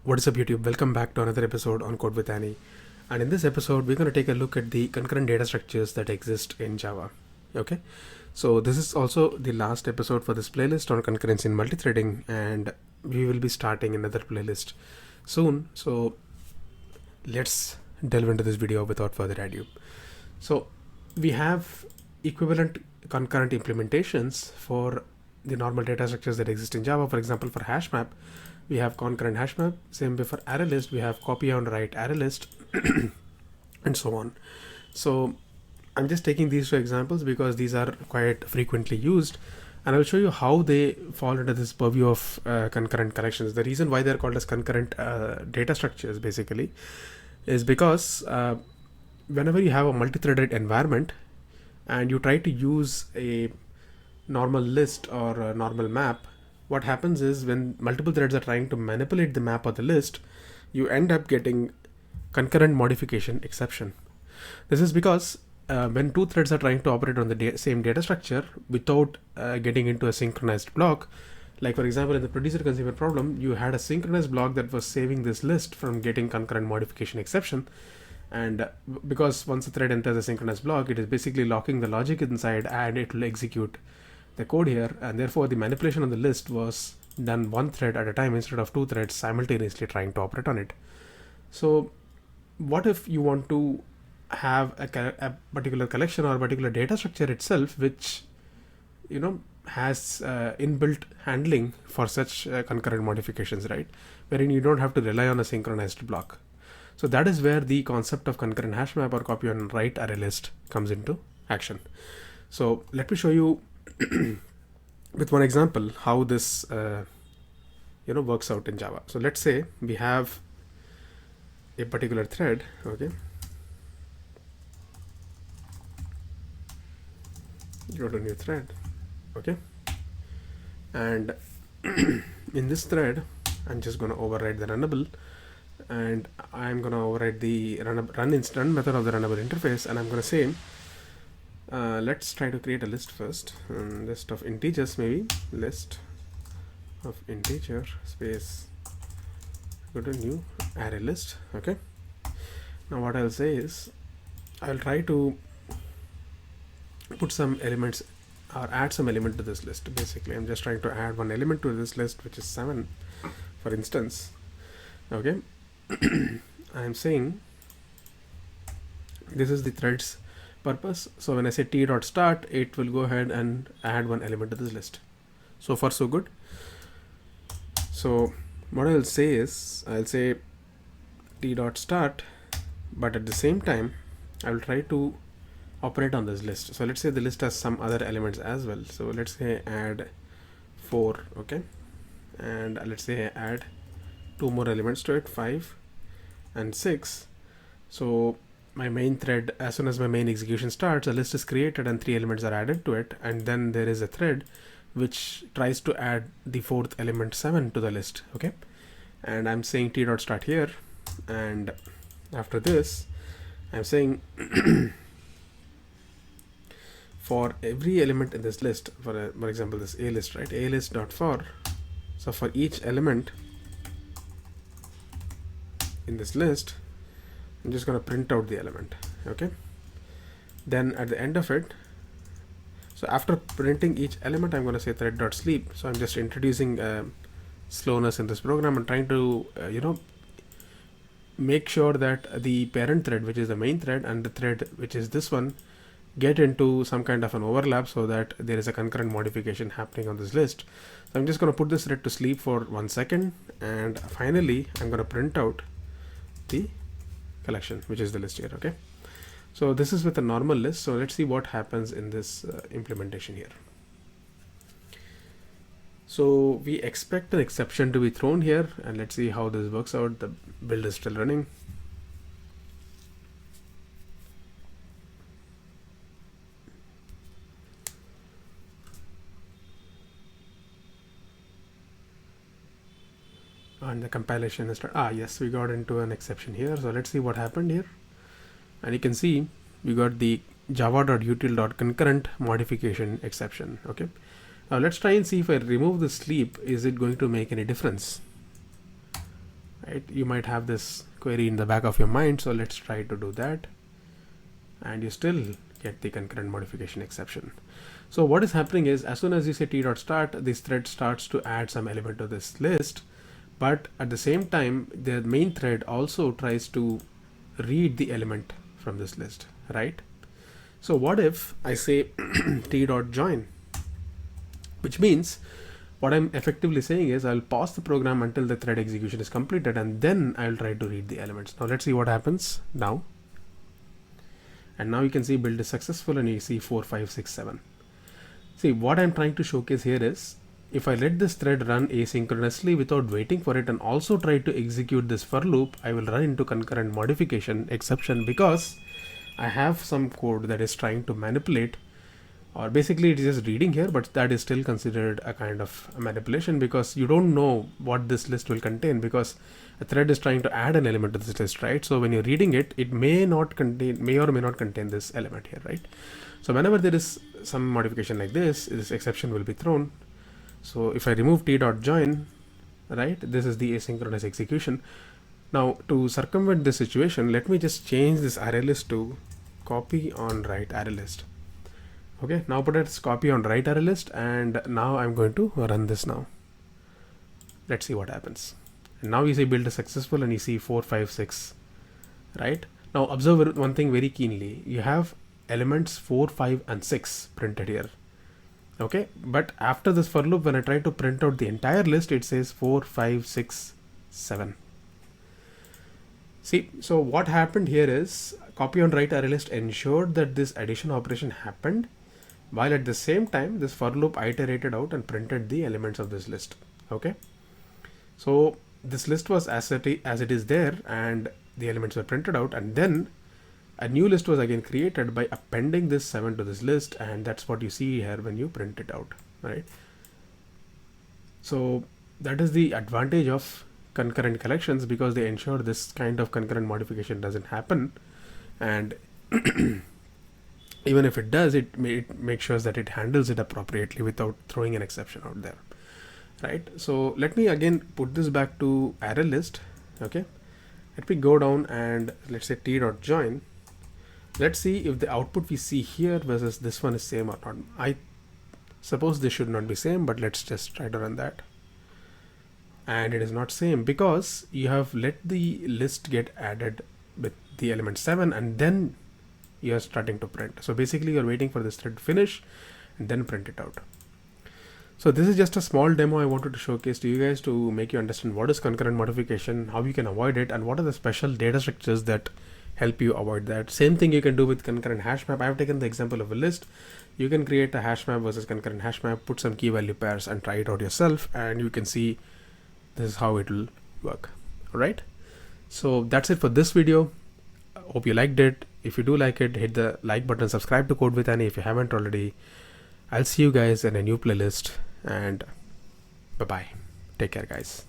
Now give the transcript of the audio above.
What is up, YouTube? Welcome back to another episode on Code with Annie. And in this episode, we're going to take a look at the concurrent data structures that exist in Java. Okay, so this is also the last episode for this playlist on concurrency and multithreading, and we will be starting another playlist soon. So let's delve into this video without further ado. So we have equivalent concurrent implementations for the normal data structures that exist in Java. For example, for hash map, we have concurrent hash map. Same way for array list, we have copy and write array list and so on. So I'm just taking these two examples because these are quite frequently used, and I'll show you how they fall under this purview of concurrent collections. The reason why they're called as concurrent data structures basically is because whenever you have a multi-threaded environment and you try to use a normal list or a normal map, what happens is when multiple threads are trying to manipulate the map or the list, you end up getting concurrent modification exception. This is because when two threads are trying to operate on the same data structure without getting into a synchronized block, like for example in the producer consumer problem, you had a synchronized block that was saving this list from getting concurrent modification exception. And because once a thread enters a synchronous block, it is basically locking the logic inside and it will execute the code here, and therefore the manipulation on the list was done one thread at a time instead of two threads simultaneously trying to operate on it. So what if you want to have a particular collection or a particular data structure itself which has inbuilt handling for such concurrent modifications, right, wherein you don't have to rely on a synchronized block? So that is where the concept of concurrent hash map or copy and write array list comes into action. So let me show you with one example how this works out in Java. So let's say we have a particular thread. Okay, go to new thread. Okay, and in this thread I'm just going to override the runnable, and I'm going to override the run method of the runnable interface, and I'm going to say let's try to create a list first. List of integers, maybe list of integer space, go to new array list. Okay, now what I'll say is I'll try to put some elements or add some element to this list. Basically I'm just trying to add one element to this list, which is 7 for instance. Okay, I'm saying this is the thread's purpose. So when I say t.start, it will go ahead and add one element to this list. So far so good. So what I'll say is I'll say t.start, but at the same time I will try to operate on this list. So let's say the list has some other elements as well. So let's say add 4. Okay, and let's say add 2 more elements to it, 5 and 6. So my main thread, as soon as my main execution starts, a list is created and 3 elements are added to it, and then there is a thread which tries to add the 4th element 7 to the list. Okay, and I'm saying t.start here, and after this I'm saying for every element in this list, for example this a list, right, a list.for, so for each element in this list I'm just going to print out the element. Okay, then at the end of it, so after printing each element, I'm going to say thread.sleep. So I'm just introducing slowness in this program and trying to make sure that the parent thread, which is the main thread, and the thread which is this one, get into some kind of an overlap so that there is a concurrent modification happening on this list. So I'm just going to put this thread to sleep for 1 second, and finally I'm going to print out the collection, which is the list here. Okay, so this is with a normal list. So let's see what happens in this implementation here. So we expect an exception to be thrown here, and let's see how this works out. The build is still running. And the compilation is yes, we got into an exception here. So let's see what happened here, and you can see we got the java.util.concurrent modification exception. Okay, now let's try and see if I remove the sleep, is it going to make any difference? right? You might have this query in the back of your mind, so let's try to do that, and you still get the concurrent modification exception. So what is happening is, as soon as you say t.start, this thread starts to add some element to this list, but at the same time the main thread also tries to read the element from this list, right? So what if I say t.join, which means what I'm effectively saying is I'll pause the program until the thread execution is completed, and then I'll try to read the elements. Now let's see what happens now. And now you can see build is successful, and you see 4, 5, 6, 7. See, what I'm trying to showcase here is, if I let this thread run asynchronously without waiting for it and also try to execute this for loop, I will run into concurrent modification exception, because I have some code that is trying to manipulate, or basically it is just reading here, but that is still considered a kind of a manipulation, because you don't know what this list will contain, because a thread is trying to add an element to this list, right? So when you're reading it, it may or may not contain this element here, right? So whenever there is some modification like this exception will be thrown. So if I remove t.join, right, this is the asynchronous execution. Now to circumvent this situation, let me just change this array list to copy on write array list. Okay, now put it as copy on write array list, and now I'm going to run this now. Let's see what happens. And now you see build is successful, and you see 4, 5, 6, right? Now observe one thing very keenly. You have elements 4, 5, and 6 printed here. Okay, but after this for loop, when I try to print out the entire list, it says 4, 5, 6, 7. See, so what happened here is copy on write array list ensured that this addition operation happened, while at the same time this for loop iterated out and printed the elements of this list. Okay, so this list was as it is there, and the elements were printed out, and then a new list was again created by appending this 7 to this list, and that's what you see here when you print it out, right? So that is the advantage of concurrent collections, because they ensure this kind of concurrent modification doesn't happen, and even if it does, it makes sure that it handles it appropriately without throwing an exception out there, right? So let me again put this back to array list. Okay, let me go down and let's say t.join. Let's see if the output we see here versus this one is same or not. I suppose this should not be same, but let's just try to run that. And it is not same, because you have let the list get added with the element 7, and then you're starting to print. So basically you're waiting for this thread to finish and then print it out. So this is just a small demo I wanted to showcase to you guys to make you understand what is concurrent modification, how you can avoid it, and what are the special data structures that help you avoid that. Same thing you can do with concurrent hash map. I've taken the example of a list. You can create a hash map versus concurrent hash map, put some key value pairs and try it out yourself, and you can see this is how it will work. All right, so that's it for this video. Hope you liked it. If you do like it, hit the like button, subscribe to Code with Ani if you haven't already. I'll see you guys in a new playlist, and bye bye. Take care, guys.